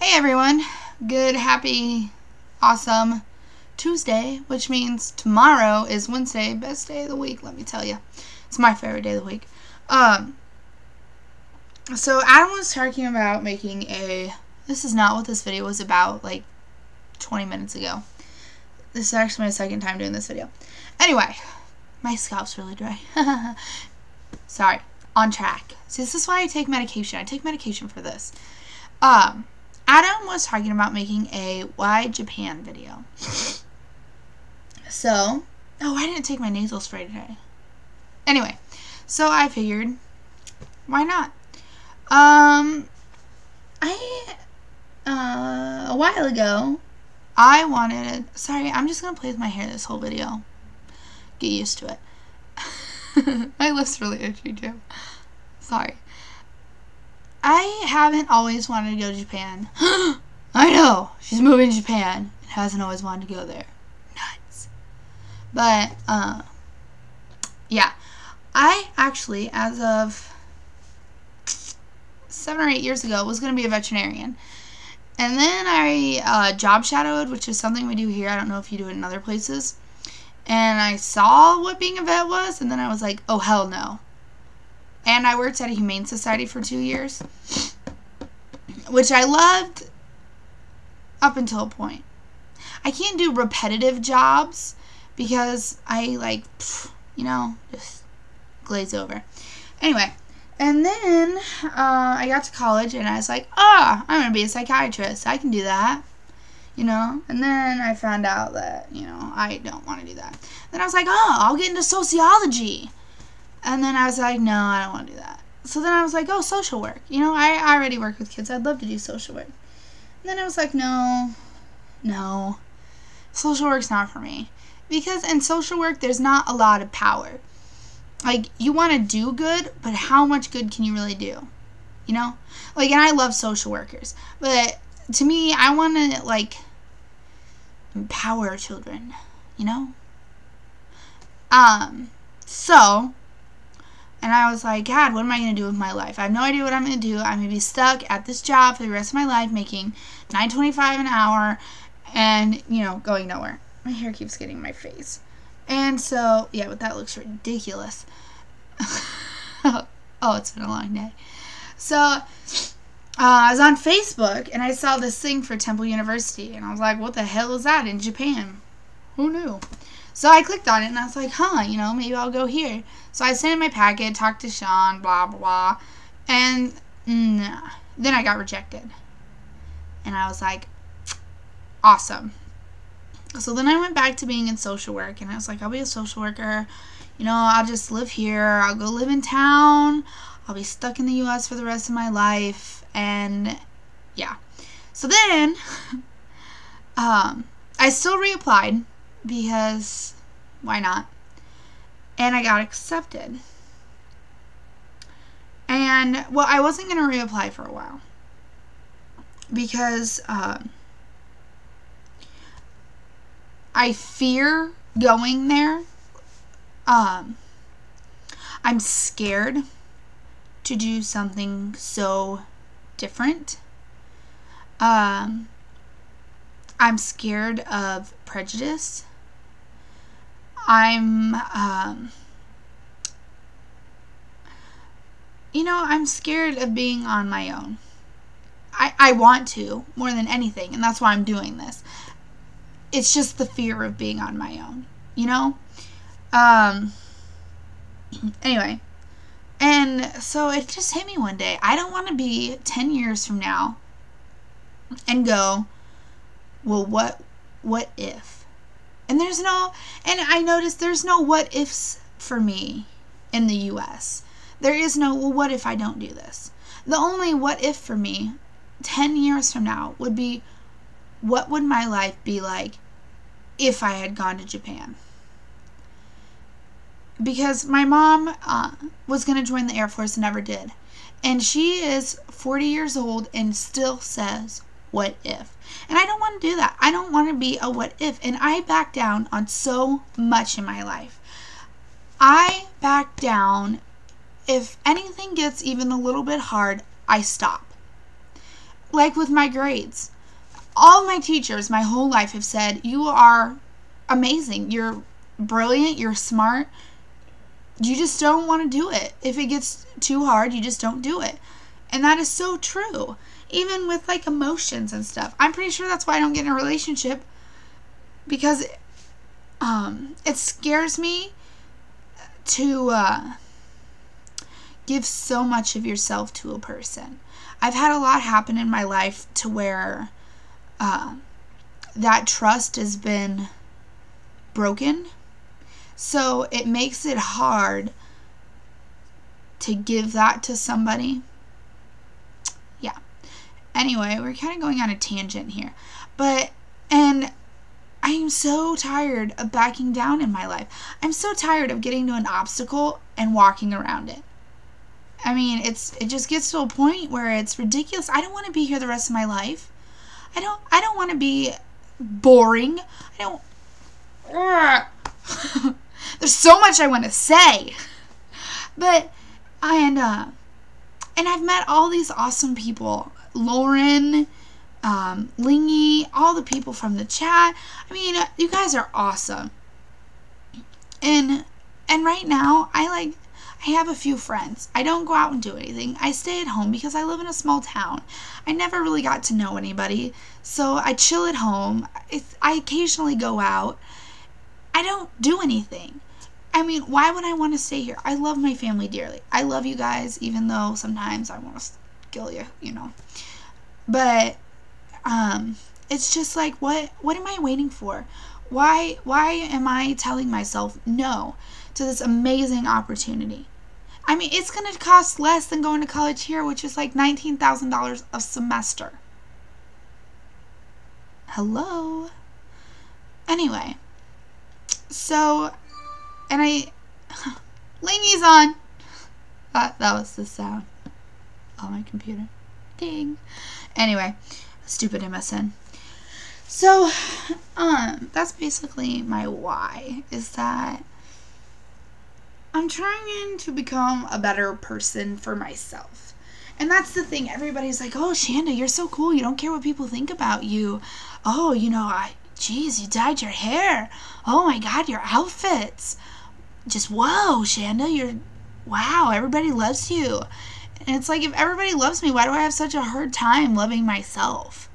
Hey everyone, good, happy, awesome Tuesday, which means tomorrow is Wednesday, best day of the week, let me tell you. It's my favorite day of the week. So Adam was talking about making this is not what this video was about, like 20 minutes ago. This is actually my second time doing this video. Anyway, my scalp's really dry. Sorry, on track. See, this is why I take medication. I take medication for this. Adam was talking about making a why Japan video. So, I didn't take my nasal spray today. Anyway, so I figured, why not? A while ago, sorry, I'm just going to play with my hair this whole video. Get used to it. My lips really itchy too. Sorry. I haven't always wanted to go to Japan. I know, she's moving to Japan and hasn't always wanted to go there. Nuts. But, yeah. I actually, as of 7 or 8 years ago, was going to be a veterinarian. And then I job shadowed, which is something we do here. I don't know if you do it in other places. And I saw what being a vet was, and then I was like, oh, hell no. And I worked at a humane society for 2 years, which I loved up until a point. I can't do repetitive jobs because I, just glaze over. Anyway, and then I got to college, and I was like, I'm going to be a psychiatrist. I can do that, And then I found out that, I don't want to do that. Then I was like, I'll get into sociology. And then I was like, no, I don't want to do that. So then I was like, social work. I already work with kids. I'd love to do social work. And then I was like, no. Social work's not for me. Because in social work, there's not a lot of power. Like, you want to do good, but how much good can you really do? And I love social workers. But to me, I want to, empower children. And I was like, God, what am I going to do with my life? I have no idea what I'm going to do. I'm going to be stuck at this job for the rest of my life, making $9.25 an hour and, going nowhere. My hair keeps getting in my face. And so, yeah, but that looks ridiculous. It's been a long day. So, I was on Facebook, and I saw this thing for Temple University. And I was like, what the hell is that in Japan? Who knew? So I clicked on it, and I was like, maybe I'll go here. So I sent in my packet, talked to Sean, blah, blah, blah. And then I got rejected. And I was like, awesome. So then I went back to being in social work, and I was like, I'll be a social worker. I'll just live here. I'll go live in town. I'll be stuck in the U.S. for the rest of my life. And, yeah. So then, I still reapplied. Because, why not? And I got accepted. And, I wasn't going to reapply for a while. Because, I fear going there. I'm scared to do something so different. I'm scared of prejudice. I'm scared of being on my own. I want to, more than anything, and that's why I'm doing this. It's just the fear of being on my own, Anyway, and so it just hit me one day. I don't want to be 10 years from now and go, well, what if? And I noticed there's no what ifs for me in the U.S. There is no, well, what if I don't do this? The only what if for me 10 years from now would be, what would my life be like if I had gone to Japan? Because my mom was going to join the Air Force and never did. And she is 40 years old and still says, what if? And I don't want to do that. I don't want to be a what if. And I back down on so much in my life. I back down. If anything gets even a little bit hard, I stop. like with my grades, all of my teachers my whole life have said, you are amazing. You're brilliant. You're smart. You just don't want to do it. If it gets too hard, you just don't do it. And that is so true. Even with like emotions and stuff. I'm pretty sure that's why I don't get in a relationship. Because it scares me to give so much of yourself to a person. I've had a lot happen in my life to where that trust has been broken. So it makes it hard to give that to somebody. Yeah. Anyway, we're kind of going on a tangent here. And I am so tired of backing down in my life. I'm so tired of getting to an obstacle and walking around it. I mean, it just gets to a point where it's ridiculous. I don't want to be here the rest of my life. I don't want to be boring. There's so much I want to say. But and I've met all these awesome people. Lauren, Lingy, all the people from the chat. I mean, you guys are awesome. And right now, I have a few friends. I don't go out and do anything. I stay at home because I live in a small town. I never really got to know anybody. So I chill at home. I occasionally go out. I don't do anything. I mean, why would I want to stay here? I love my family dearly. I love you guys, even though sometimes I want to kill you, you know. But it's just like, what am I waiting for? Why am I telling myself no to this amazing opportunity? I mean, it's going to cost less than going to college here, which is like $19,000 a semester. Hello? Anyway. So, and Lingy's on. That was the sound on my computer. Ding. Anyway, stupid MSN. So, that's basically my why, is that I'm trying to become a better person for myself. And that's the thing. Everybody's like, oh, Shanda, you're so cool. You don't care what people think about you. Oh, you know, geez, you dyed your hair. Oh my God, your outfits. Just, whoa, Shanda, wow, everybody loves you. And it's like, if everybody loves me, why do I have such a hard time loving myself?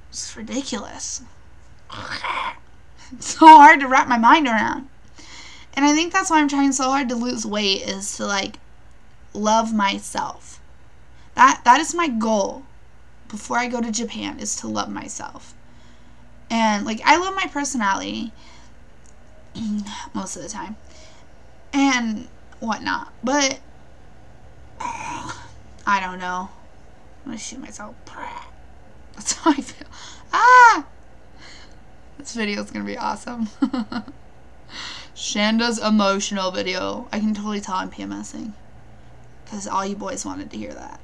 It's ridiculous. It's so hard to wrap my mind around. And I think that's why I'm trying so hard to lose weight, is to like love myself. That is my goal before I go to Japan, is to love myself. And like, I love my personality most of the time and whatnot, but I don't know. I'm gonna shoot myself. That's how I feel. This video is gonna be awesome. Shanda's emotional video. I can totally tell I'm PMSing, because all you boys wanted to hear that.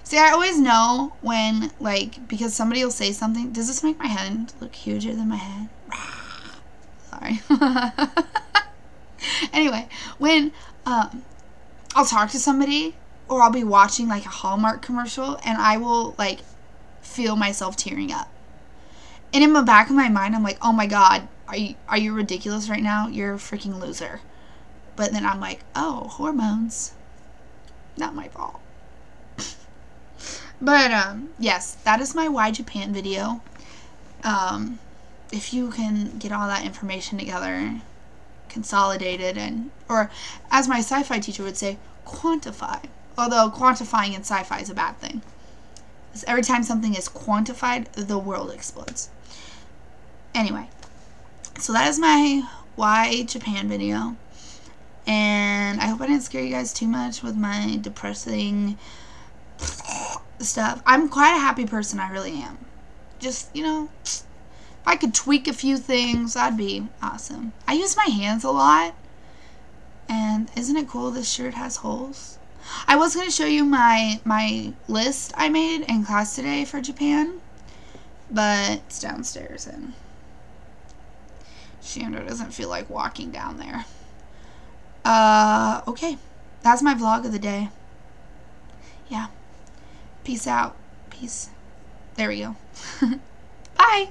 See, I always know when, like, because somebody will say something. Does this make my head look huger than my head? Sorry. Anyway, when I'll talk to somebody, or I'll be watching like a Hallmark commercial, and I will like feel myself tearing up. And in the back of my mind, I'm like, oh my God, are you ridiculous right now? You're a freaking loser. But then I'm like, oh, hormones. Not my fault. But, yes, that is my Why Japan video. If you can get all that information together, consolidated, or as my sci-fi teacher would say, quantify. Although quantifying in sci-fi is a bad thing. Because every time something is quantified, the world explodes. Anyway, so that is my Why Japan video. And I hope I didn't scare you guys too much with my depressing stuff. I'm quite a happy person, I really am. Just, you know, if I could tweak a few things, that'd be awesome. I use my hands a lot. And isn't it cool this shirt has holes? I was going to show you my list I made in class today for Japan, but it's downstairs and Shanda doesn't feel like walking down there. Okay. That's my vlog of the day. Yeah. Peace out. puppies. There we go. Bye.